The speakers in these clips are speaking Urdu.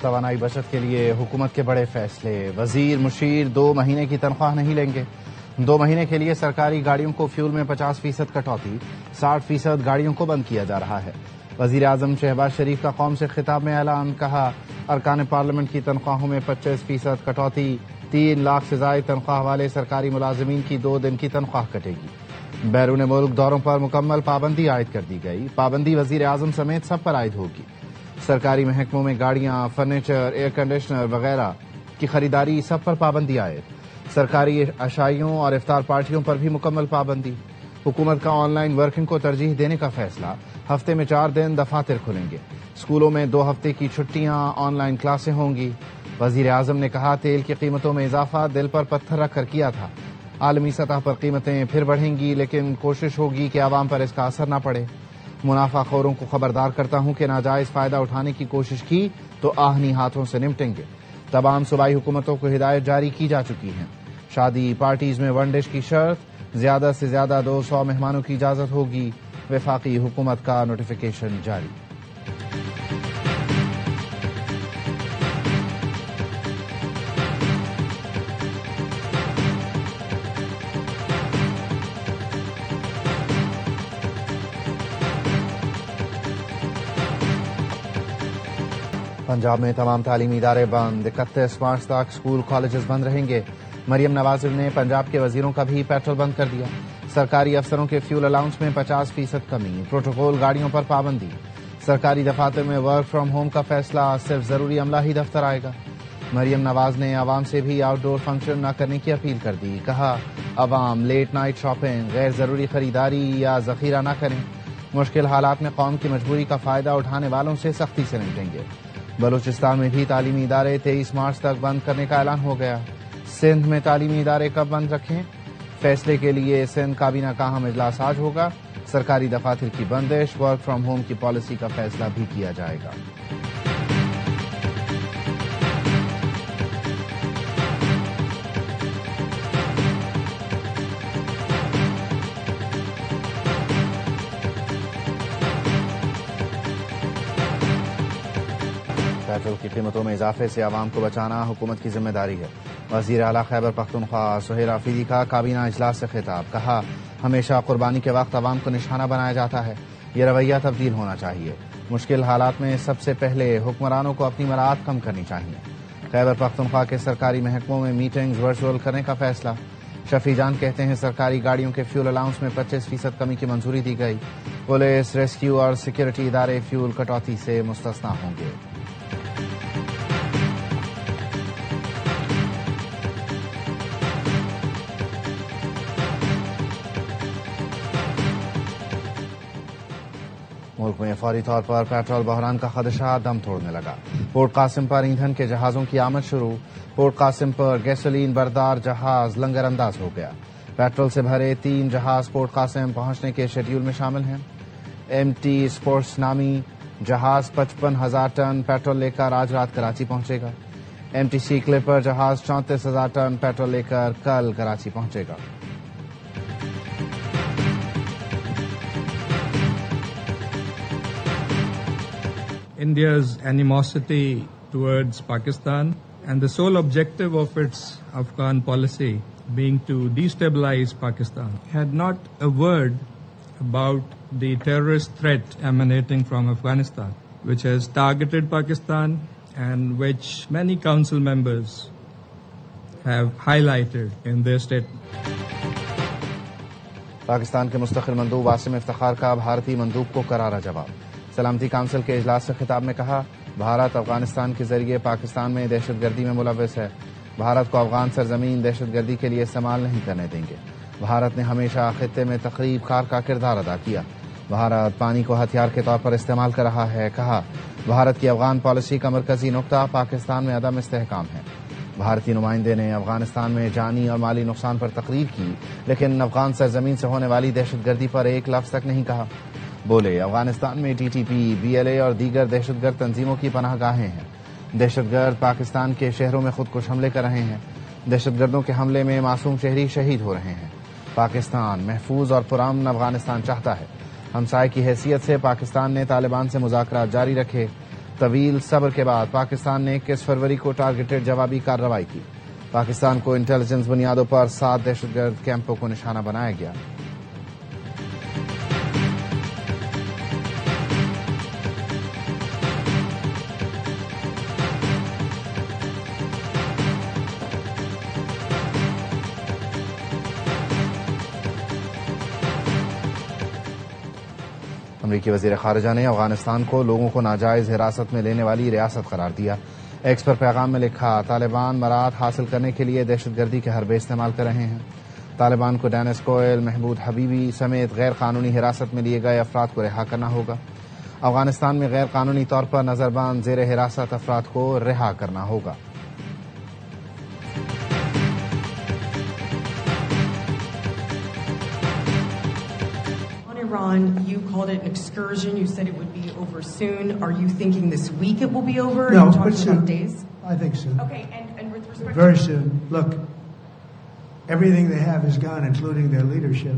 توانائی بچت کے لیے حکومت کے بڑے فیصلے۔ وزیر مشیر 2 مہینے کی تنخواہ نہیں لیں گے۔ 2 مہینے کے لیے سرکاری گاڑیوں کو فیول میں 50% کٹوتی، 60% گاڑیوں کو بند کیا جا رہا ہے۔ وزیر اعظم شہباز شریف کا قوم سے خطاب میں اعلان، کہا ارکان پارلیمنٹ کی تنخواہوں میں 25% کٹوتی، 3 لاکھ سے زائد تنخواہ والے سرکاری ملازمین کی 2 دن کی تنخواہ کٹے گی۔ بیرون ملک دوروں پر مکمل پابندی عائد کر دی گئی۔ پابندی وزیر اعظم سمیت سب پر عائد ہوگی۔ سرکاری محکموں میں گاڑیاں، فرنیچر، ایئر کنڈیشنر وغیرہ کی خریداری، سب پر پابندی عائد۔ سرکاری عشائیوں اور افطار پارٹیوں پر بھی مکمل پابندی۔ حکومت کا آن لائن ورکنگ کو ترجیح دینے کا فیصلہ، ہفتے میں 4 دن دفاتر کھلیں گے۔ اسکولوں میں 2 ہفتے کی چھٹیاں، آن لائن کلاسیں ہوں گی۔ وزیر اعظم نے کہا تیل کی قیمتوں میں اضافہ دل پر پتھر رکھ کر کیا تھا۔ عالمی سطح پر قیمتیں پھر بڑھیں گی، لیکن کوشش ہوگی کہ عوام پر اس کا اثر نہ پڑے۔ منافع خوروں کو خبردار کرتا ہوں کہ ناجائز فائدہ اٹھانے کی کوشش کی تو آہنی ہاتھوں سے نمٹیں گے۔ تمام صوبائی حکومتوں کو ہدایت جاری کی جا چکی ہیں۔ شادی پارٹیز میں 1 ڈش کی شرط، زیادہ سے زیادہ 200 مہمانوں کی اجازت ہوگی۔ وفاقی حکومت کا نوٹیفیکیشن جاری۔ پنجاب میں تمام تعلیمی ادارے بند، 31 مارچ تک اسکول کالجز بند رہیں گے۔ مریم نواز نے پنجاب کے وزیروں کا بھی پیٹرول بند کر دیا۔ سرکاری افسروں کے فیول الاؤنس میں 50% کمی، پروٹوکول گاڑیوں پر پابندی۔ سرکاری دفاتر میں ورک فرام ہوم کا فیصلہ، صرف ضروری عملہ ہی دفتر آئے گا۔ مریم نواز نے عوام سے بھی آؤٹ ڈور فنکشن نہ کرنے کی اپیل کر دی، کہا عوام لیٹ نائٹ شاپنگ، غیر ضروری خریداری یا ذخیرہ نہ کریں۔ مشکل حالات میں قوم کی مجبوری کا فائدہ اٹھانے والوں سے سختی سے نمٹیں گے۔ بلوچستان میں بھی تعلیمی ادارے 23 مارچ تک بند کرنے کا اعلان ہو گیا۔ سندھ میں تعلیمی ادارے کب بند رکھیں، فیصلے کے لیے سندھ کابینہ کا اہم اجلاس آج ہوگا۔ سرکاری دفاتر کی بندش، ورک فرام ہوم کی پالیسی کا فیصلہ بھی کیا جائے گا۔ پیٹرول کی قیمتوں میں اضافے سے عوام کو بچانا حکومت کی ذمہ داری ہے۔ وزیر اعلیٰ خیبر پختونخوا سہیل آفریدی کا کابینہ اجلاس سے خطاب، کہا ہمیشہ قربانی کے وقت عوام کو نشانہ بنایا جاتا ہے، یہ رویہ تبدیل ہونا چاہیے۔ مشکل حالات میں سب سے پہلے حکمرانوں کو اپنی مراعات کم کرنی چاہیے۔ خیبر پختونخوا کے سرکاری محکموں میں میٹنگز ورچوئل کرنے کا فیصلہ۔ شفیع جان کہتے ہیں سرکاری گاڑیوں کے فیول الاؤنس میں 25% کمی کی منظوری دی گئی۔ پولیس، ریسکیو اور سیکورٹی ادارے فیول کٹوتی سے مستثنیٰ ہوں گے۔ ملک میں فوری طور پر پیٹرول بحران کا خدشہ دم توڑنے لگا۔ پورٹ قاسم پر ایندھن کے جہازوں کی آمد شروع۔ پورٹ قاسم پر گیسولین بردار جہاز لنگر انداز ہو گیا۔ پیٹرول سے بھرے 3 جہاز پورٹ قاسم پہنچنے کے شیڈول میں شامل ہیں۔ ایم ٹی اسپورٹس نامی جہاز 55,000 ٹن پیٹرول لے کر آج رات کراچی پہنچے گا۔ ایم ٹی سی کلپر جہاز 34,000 ٹن پیٹرول لے کر کل کراچی پہنچے گا۔ India's animosity towards Pakistan and the sole objective of its Afghan policy being to destabilize Pakistan had not a word about the terrorist threat emanating from Afghanistan, which has targeted Pakistan and which many council members have highlighted in their statement. Pakistan کے مستقل مندوب عاصم افتخار کا بھارتی مندوب کو کرارا جواب۔ سلامتی کونسل کے اجلاس سے خطاب میں کہا بھارت افغانستان کے ذریعے پاکستان میں دہشت گردی میں ملوث ہے۔ بھارت کو افغان سرزمین دہشت گردی کے لیے استعمال نہیں کرنے دیں گے۔ بھارت نے ہمیشہ خطے میں تخریب کار کا کردار ادا کیا۔ بھارت پانی کو ہتھیار کے طور پر استعمال کر رہا ہے۔ کہا بھارت کی افغان پالیسی کا مرکزی نقطہ پاکستان میں عدم استحکام ہے۔ بھارتی نمائندے نے افغانستان میں جانی اور مالی نقصان پر تقریر کی، لیکن افغان سرزمین سے ہونے والی دہشت گردی پر ایک لفظ تک نہیں کہا۔ بولے افغانستان میں T T P, B L A اور دیگر دہشت گرد تنظیموں کی پناہ گاہیں ہیں۔ دہشت گرد پاکستان کے شہروں میں خودکش حملے کر رہے ہیں۔ دہشت گردوں کے حملے میں معصوم شہری شہید ہو رہے ہیں۔ پاکستان محفوظ اور پرامن افغانستان چاہتا ہے۔ ہمسائے کی حیثیت سے پاکستان نے طالبان سے مذاکرات جاری رکھے۔ طویل صبر کے بعد پاکستان نے 21 فروری کو ٹارگیٹڈ جوابی کارروائی کی. پاکستان کو انٹیلیجنس بنیادوں پر 7 دہشت گرد کیمپوں کو نشانہ بنایا گیا. امریکی وزیر خارجہ نے افغانستان کو لوگوں کو ناجائز حراست میں لینے والی ریاست قرار دیا. ایکس پر پیغام میں لکھا، طالبان مراد حاصل کرنے کے لیے دہشت گردی کے حربے استعمال کر رہے ہیں. طالبان کو ڈینس کوئل، محمود حبیبی سمیت غیر قانونی حراست میں لیے گئے افراد کو رہا کرنا ہوگا. افغانستان میں غیر قانونی طور پر نظر بند زیر حراست افراد کو رہا کرنا ہوگا. Iran, you called it an excursion. You said it would be over soon. Are you thinking this week it will be over? No, Are you but talking soon. about days? I think soon. Okay, and with respect Very soon. Look, everything they have is gone, including their leadership.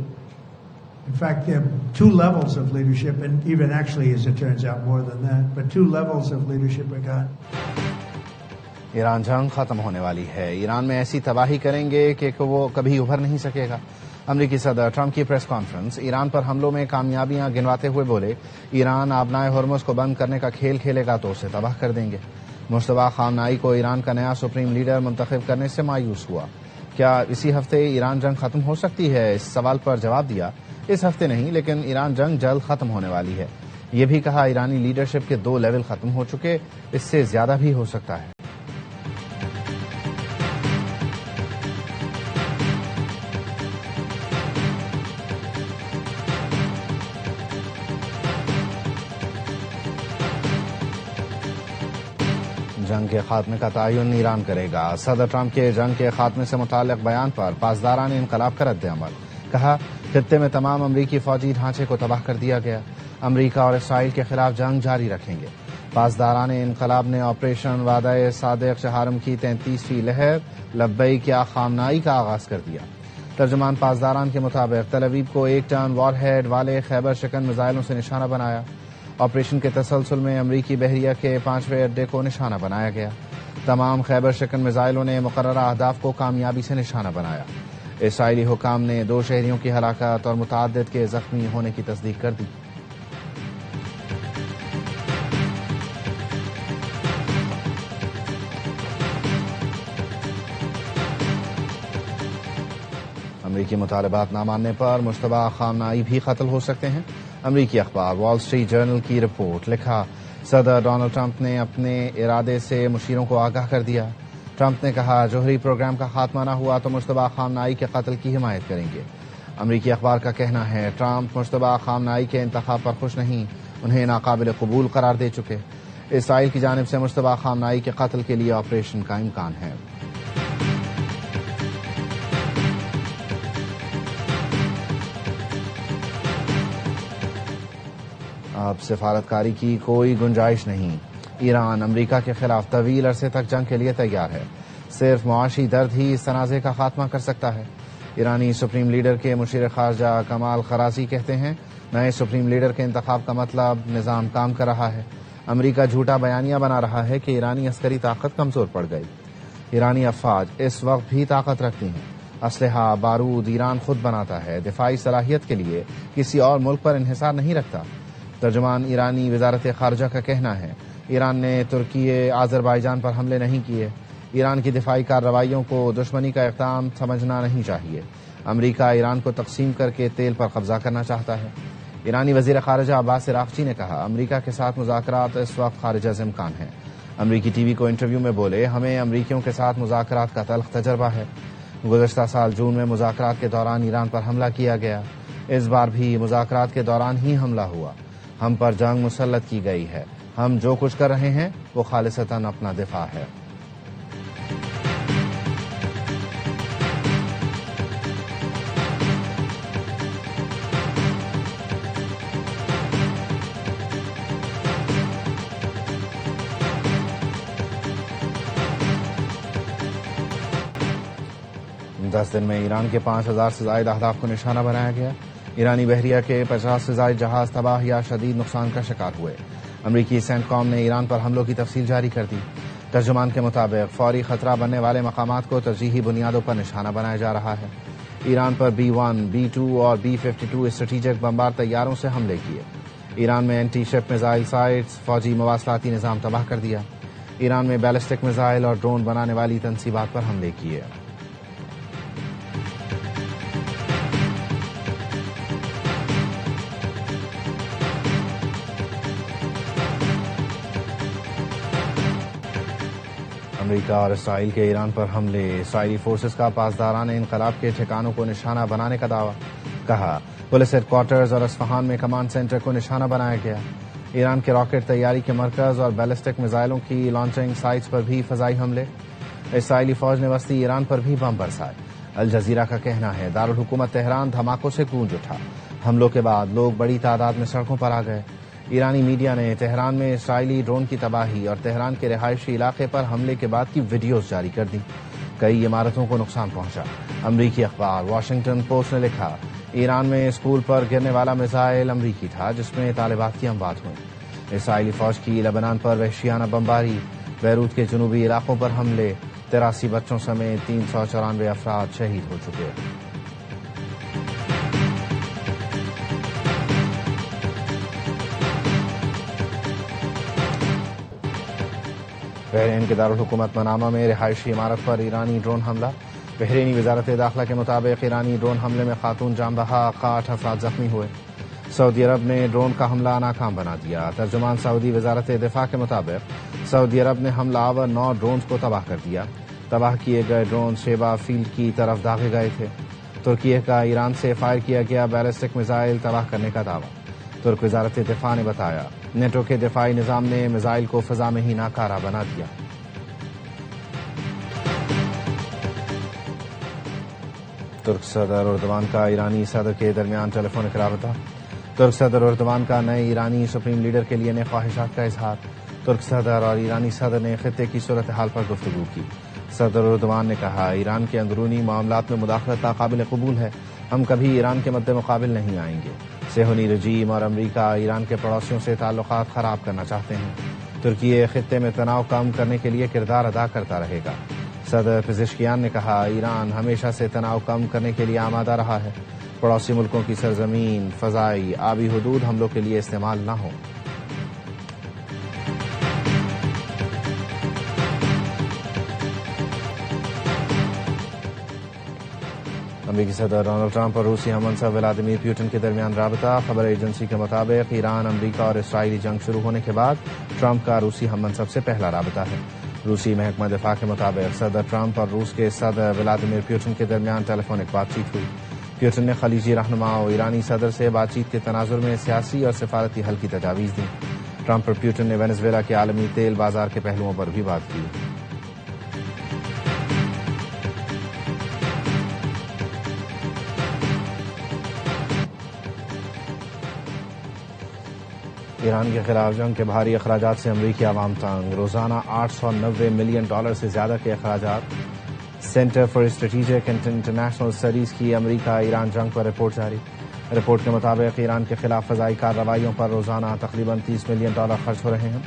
In fact, there are 2 levels of leadership, and even actually, as it turns out, more than that. But 2 levels of leadership are gone. Iran جنگ ختم ہونے والی ہے. ایران میں ایسی تباہی کریں گے کہ وہ کبھی ابھر نہیں سکے گا. امریکی صدر ٹرمپ کی پریس کانفرنس. ایران پر حملوں میں کامیابیاں گنواتے ہوئے بولے، ایران آبنائے ہرمز کو بند کرنے کا کھیل کھیلے گا تو اسے تباہ کر دیں گے. مشتبہ خامنائی کو ایران کا نیا سپریم لیڈر منتخب کرنے سے مایوس ہوا. کیا اسی ہفتے ایران جنگ ختم ہو سکتی ہے؟ اس سوال پر جواب دیا، اس ہفتے نہیں، لیکن ایران جنگ جلد ختم ہونے والی ہے. یہ بھی کہا ایرانی لیڈرشپ کے 2 لیول ختم ہو چکے، اس سے زیادہ بھی ہو سکتا ہے. جنگ کے خاتمے کا تعین ایران کرے گا. صدر ٹرمپ کے جنگ کے خاتمے سے متعلق بیان پر پاسداران انقلاب کا رد عمل. کہا، خطے میں تمام امریکی فوجی ڈھانچے کو تباہ کر دیا گیا. امریکہ اور اسرائیل کے خلاف جنگ جاری رکھیں گے. پاسداران انقلاب نے آپریشن وعدہ صادق چہارم کی 33ویں لہر لبیک یا خامنائی کا آغاز کر دیا. ترجمان پاسداران کے مطابق تل ابیب کو 1 ٹن وار ہیڈ والے خیبر شکن میزائلوں سے نشانہ بنایا. آپریشن کے تسلسل میں امریکی بحریہ کے 5ویں اڈے کو نشانہ بنایا گیا. تمام خیبر شکن میزائلوں نے مقررہ اہداف کو کامیابی سے نشانہ بنایا. اسرائیلی حکام نے 2 شہریوں کی ہلاکت اور متعدد کے زخمی ہونے کی تصدیق کر دی. امریکی مطالبات نہ ماننے پر مشتبہ خامنائی بھی قتل ہو سکتے ہیں. امریکی اخبار وال اسٹریٹ جرنل کی رپورٹ. لکھا، صدر ڈونلڈ ٹرمپ نے اپنے ارادے سے مشیروں کو آگاہ کر دیا. ٹرمپ نے کہا، جوہری پروگرام کا خاتمہ نہ ہوا تو مشتبہ خامنائی کے قتل کی حمایت کریں گے. امریکی اخبار کا کہنا ہے، ٹرمپ مشتبہ خامنائی کے انتخاب پر خوش نہیں، انہیں ناقابل قبول قرار دے چکے. اسرائیل کی جانب سے مشتبہ خامنائی کے قتل کے لیے آپریشن کا امکان ہے. اب سفارتکاری کی کوئی گنجائش نہیں. ایران امریکہ کے خلاف طویل عرصے تک جنگ کے لیے تیار ہے. صرف معاشی درد ہی اس تنازع کا خاتمہ کر سکتا ہے. ایرانی سپریم لیڈر کے مشیر خارجہ کمال خرازی کہتے ہیں، نئے سپریم لیڈر کے انتخاب کا مطلب نظام کام کر رہا ہے. امریکہ جھوٹا بیانیہ بنا رہا ہے کہ ایرانی عسکری طاقت کمزور پڑ گئی. ایرانی افواج اس وقت بھی طاقت رکھتی ہیں. اسلحہ بارود ایران خود بناتا ہے. دفاعی صلاحیت کے لیے کسی اور ملک پر انحصار نہیں رکھتا. ترجمان ایرانی وزارت خارجہ کا کہنا ہے، ایران نے ترکی آذربائیجان پر حملے نہیں کیے. ایران کی دفاعی کارروائیوں کو دشمنی کا اقدام سمجھنا نہیں چاہیے. امریکہ ایران کو تقسیم کر کے تیل پر قبضہ کرنا چاہتا ہے. ایرانی وزیر خارجہ عباس عراقچی نے کہا، امریکہ کے ساتھ مذاکرات اس وقت خارج از امکان ہیں. امریکی ٹی وی کو انٹرویو میں بولے، ہمیں امریکیوں کے ساتھ مذاکرات کا تلخ تجربہ ہے. گزشتہ سال جون میں مذاکرات کے دوران ایران پر حملہ کیا گیا. اس بار بھی مذاکرات کے دوران ہی حملہ ہوا. ہم پر جنگ مسلط کی گئی ہے. ہم جو کچھ کر رہے ہیں وہ خالصتاً اپنا دفاع ہے. دس دن میں ایران کے 5000 سے زائد اہداف کو نشانہ بنایا گیا. ایرانی بحریہ کے 50 سے زائد جہاز تباہ یا شدید نقصان کا شکار ہوئے. امریکی سینٹ کام نے ایران پر حملوں کی تفصیل جاری کر دی. ترجمان کے مطابق فوری خطرہ بننے والے مقامات کو ترجیحی بنیادوں پر نشانہ بنایا جا رہا ہے. ایران پر B-1, B-2 اور B-52 اسٹریٹجک بمبار طیاروں سے حملے کیے. ایران میں اینٹی شپ میزائل سائٹس، فوجی مواصلاتی نظام تباہ کر دیا. ایران میں بیلسٹک میزائل اور ڈرون بنانے والی تنصیبات پر حملے کیے. امریکہ اور اسرائیل کے ایران پر حملے. اسرائیلی فورسز کا پاسداران انقلاب کے ٹھکانوں کو نشانہ بنانے کا دعویٰ. کہا پولیس ہیڈ کوارٹرز اور اصفہان میں کمانڈ سینٹر کو نشانہ بنایا گیا. ایران کے راکٹ تیاری کے مرکز اور بیلسٹک میزائلوں کی لانچنگ سائٹس پر بھی فضائی حملے. اسرائیلی فوج نے وسطی ایران پر بھی بم برسائے. الجزیرہ کا کہنا ہے دارالحکومت تہران دھماکوں سے گونج اٹھا. حملوں کے بعد لوگ بڑی تعداد میں سڑکوں پر آ گئے. ایرانی میڈیا نے تہران میں اسرائیلی ڈرون کی تباہی اور تہران کے رہائشی علاقے پر حملے کے بعد کی ویڈیوز جاری کر دی. کئی عمارتوں کو نقصان پہنچا. امریکی اخبار واشنگٹن پوسٹ نے لکھا ایران میں اسکول پر گرنے والا میزائل امریکی تھا جس میں طالبات کی اموات ہوئیں. اسرائیلی فوج کی لبنان پر وحشیانہ بمباری. بیروت کے جنوبی علاقوں پر حملے. 83 بچوں سمیت 394 افراد شہید ہو چکے. بحرین کے دارالحکومت منامہ میں رہائشی عمارت پر ایرانی ڈرون حملہ. بحرینی وزارت داخلہ کے مطابق ایرانی ڈرون حملے میں خاتون جان بحق 8 افراد زخمی ہوئے. سعودی عرب نے ڈرون کا حملہ ناکام بنا دیا. ترجمان سعودی وزارت دفاع کے مطابق سعودی عرب نے حملہ آور 9 ڈرونز کو تباہ کر دیا. تباہ کیے گئے ڈرون شیبہ فیلڈ کی طرف داغے گئے تھے. ترکی کا ایران سے فائر کیا گیا بیلسٹک میزائل تباہ کرنے کا دعویٰ. ترک وزارت دفاع نے بتایا نیٹو کے دفاعی نظام نے میزائل کو فضا میں ہی ناکارہ بنا دیا. ترک صدر اردوان کا ایرانی صدر کے درمیان ٹیلی فونک رابطہ. ترک صدر اردوان کا نئے ایرانی سپریم لیڈر کے لیے نئے خواہشات کا اظہار. ترک صدر اور ایرانی صدر نے خطے کی صورتحال پر گفتگو کی. صدر اردوان نے کہا ایران کے اندرونی معاملات میں مداخلت ناقابل قبول ہے. ہم کبھی ایران کے مد مقابل نہیں آئیں گے. صہیونی رجیم اور امریکہ ایران کے پڑوسیوں سے تعلقات خراب کرنا چاہتے ہیں. ترکی خطے میں تناؤ کم کرنے کے لیے کردار ادا کرتا رہے گا. صدر پزشکیان نے کہا ایران ہمیشہ سے تناؤ کم کرنے کے لیے آمادہ رہا ہے. پڑوسی ملکوں کی سرزمین، فضائی، آبی حدود حملوں کے لیے استعمال نہ ہوں. امریکی صدر ڈونلڈ ٹرمپ اور روسی ہم منصب ولادیمیر پیوٹن کے درمیان رابطہ. خبر ایجنسی کے مطابق ایران، امریکہ اور اسرائیلی جنگ شروع ہونے کے بعد ٹرمپ کا روسی ہم منصب سے پہلا رابطہ ہے. روسی محکمہ دفاع کے مطابق صدر ٹرمپ اور روس کے صدر ولادیمیر پیوٹن کے درمیان ٹیلی فونک بات چیت ہوئی. پیوٹن نے خلیجی رہنما اور ایرانی صدر سے بات چیت کے تناظر میں سیاسی اور سفارتی حل کی تجاویز دیں. ٹرمپ اور پیوٹن نے وینزویلا کے عالمی تیل بازار کے پہلوؤں پر بھی بات کی. ایران کے خلاف جنگ کے بھاری اخراجات سے امریکی عوام تنگ. روزانہ $890 ملین سے زیادہ کے اخراجات. Centre for strategic and international studies کی امریکہ ایران جنگ پر رپورٹ جاری. رپورٹ کے مطابق ایران کے خلاف فضائی کارروائیوں پر روزانہ تقریباً $30 ملین خرچ ہو رہے ہیں.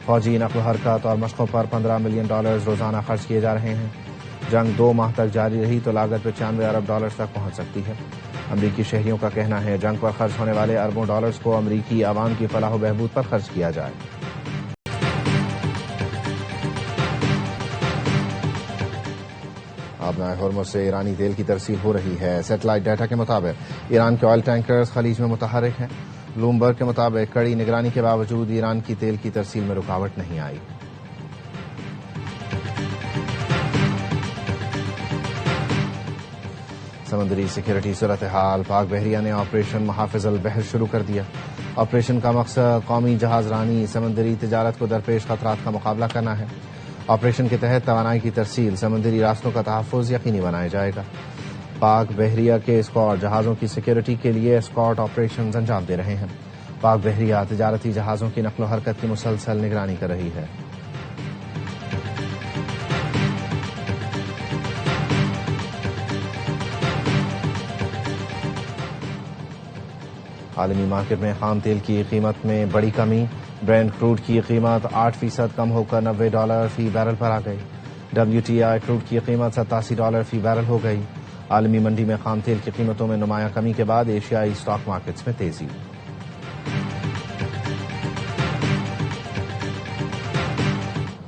فوجی نقل و حرکت اور مشقوں پر $15 ملین روزانہ خرچ کیے جا رہے ہیں. جنگ 2 ماہ تک جاری رہی تو لاگت $95 ارب تک پہنچ سکتی ہے. امریکی شہریوں کا کہنا ہے جنگ پر خرچ ہونے والے اربوں ڈالرز کو امریکی عوام کی فلاح و بہبود پر خرچ کیا جائے. آبنائے ہرمز سے ایرانی تیل کی ترسیل ہو رہی ہے. سیٹلائٹ ڈیٹا کے مطابق ایران کے آئل ٹینکرز خلیج میں متحرک ہیں. بلومبرگ کے مطابق کڑی نگرانی کے باوجود ایران کی تیل کی ترسیل میں رکاوٹ نہیں آئی. سمندری سیکورٹی صورتحال. پاک بحریہ نے آپریشن محافظ البحر شروع کر دیا. آپریشن کا مقصد قومی جہاز رانی سمندری تجارت کو درپیش خطرات کا مقابلہ کرنا ہے. آپریشن کے تحت توانائی کی ترسیل، سمندری راستوں کا تحفظ یقینی بنایا جائے گا. پاک بحریہ کے اسکواڈ جہازوں کی سیکورٹی کے لیے اسکارٹ آپریشنز انجام دے رہے ہیں. پاک بحریہ تجارتی جہازوں کی نقل و حرکت کی مسلسل نگرانی کر رہی ہے. عالمی مارکیٹ میں خام تیل کی قیمت میں بڑی کمی. برینٹ کروڈ کی قیمت 8% کم ہو کر $90 فی بیرل پر آ گئی. WTI کروڈ کی قیمت $87 فی بیرل ہو گئی. عالمی منڈی میں خام تیل کی قیمتوں میں نمایاں کمی کے بعد ایشیائی اسٹاک مارکیٹس میں تیزی.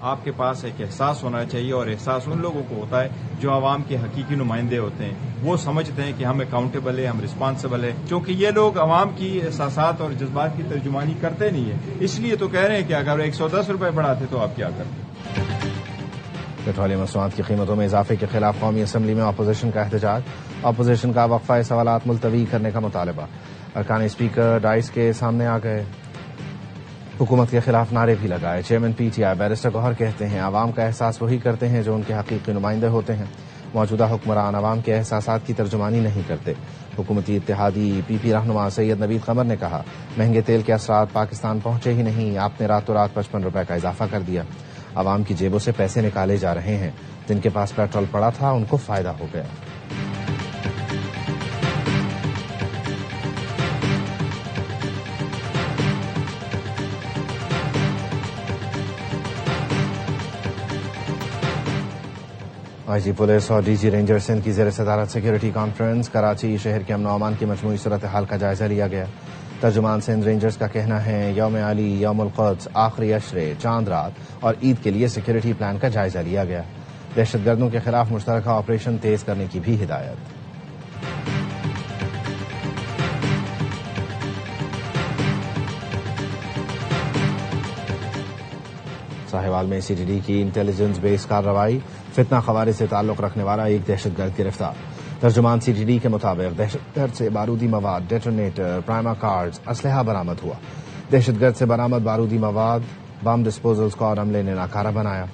آپ کے پاس ایک احساس ہونا چاہیے، اور احساس ان لوگوں کو ہوتا ہے جو عوام کے حقیقی نمائندے ہوتے ہیں. وہ سمجھتے ہیں کہ ہم اکاؤنٹیبل ہیں، ہم رسپانسبل ہیں، کیونکہ یہ لوگ عوام کی احساسات اور جذبات کی ترجمانی کرتے نہیں ہیں. اس لیے تو کہہ رہے ہیں کہ اگر 110 روپے بڑھاتے تو آپ کیا کرتے. پیٹرولیم مصنوعات کی قیمتوں میں اضافے کے خلاف قومی اسمبلی میں اپوزیشن کا احتجاج. اپوزیشن کا وقفہ سوالات ملتوی کرنے کا مطالبہ. ارکان اسپیکر ڈائس کے سامنے آ گئے. حکومت کے خلاف نعرے بھی لگائے. چیئرمین PTI بیرسٹر گوہر کہتے ہیں عوام کا احساس وہی کرتے ہیں جو ان کے حقیقی نمائندے ہوتے ہیں. موجودہ حکمران عوام کے احساسات کی ترجمانی نہیں کرتے. حکومتی اتحادی PP رہنما سید نوید قمر نے کہا مہنگے تیل کے اثرات پاکستان پہنچے ہی نہیں، آپ نے راتوں رات 55 روپے کا اضافہ کر دیا. عوام کی جیبوں سے پیسے نکالے جا رہے ہیں. جن کے پاس پیٹرول پڑا تھا ان کو فائدہ ہو گیا. IG پولیس اور DG رینجر سندھ کی زیر صدارت سیکورٹی کانفرنس. کراچی شہر کے امن و امان کی مجموعی صورتحال کا جائزہ لیا گیا. ترجمان سندھ رینجرز کا کہنا ہے یوم علی، یوم القدس، آخری عشرے، چاند رات اور عید کے لیے سیکورٹی پلان کا جائزہ لیا گیا. دہشت گردوں کے خلاف مشترکہ آپریشن تیز کرنے کی بھی ہدایت. ساہیوال میں CTD کی انٹیلیجنس بیس کارروائی. فتنہ خوارج سے تعلق رکھنے والا ایک دہشت گرد گرفتار. ترجمان CTD کے مطابق دہشت گرد سے بارودی مواد، ڈیٹونیٹر، پرائما کارڈز، اسلحہ برآمد ہوا. دہشت گرد سے برآمد بارودی مواد بم ڈسپوزل اسکواڈ عملے نے ناکارہ بنایا.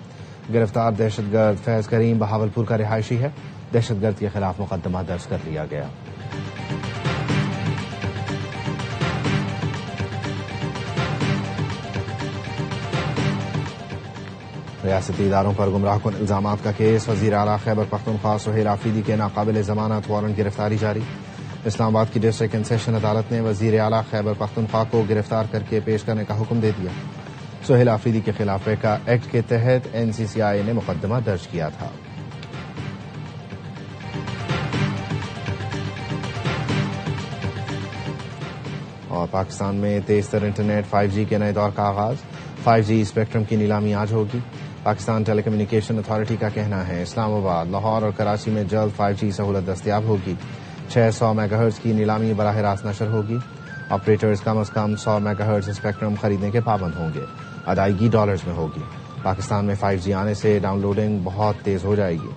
گرفتار دہشت گرد فیض کریم بہاولپور کا رہائشی ہے. دہشت گرد کے خلاف مقدمہ درج کر لیا گیا. ریاستی اداروں پر گمراہ کن الزامات کا کیس. وزیر اعلیٰ خیبر پختونخوا سہیل آفریدی کے ناقابل ضمانت وارنٹ گرفتاری جاری. اسلام آباد کی ڈسٹرکٹ اینڈ سیشن عدالت نے وزیر اعلیٰ خیبر پختونخوا کو گرفتار کر کے پیش کرنے کا حکم دے دیا. سہیل آفریدی کے خلاف ریکا ایکٹ کے تحت NCCI نے مقدمہ درج کیا تھا. اور پاکستان میں تیز تر انٹرنیٹ 5G کے نئے دور کا آغاز. 5G اسپیکٹرم کی نیلامی آج ہوگی. پاکستان ٹیلی کمیونیکیشن اتھارٹی کا کہنا ہے اسلام آباد، لاہور اور کراچی میں جلد 5G سہولت دستیاب ہوگی. 600 میگا ہرٹز کی نیلامی براہ راست نشر ہوگی. آپریٹرز کم از کم 100 میگا ہرٹز اسپیکٹرم خریدنے کے پابند ہوں گے. ادائیگی ڈالرز میں ہوگی. پاکستان میں 5G آنے سے ڈاؤن لوڈنگ بہت تیز ہو جائے گی.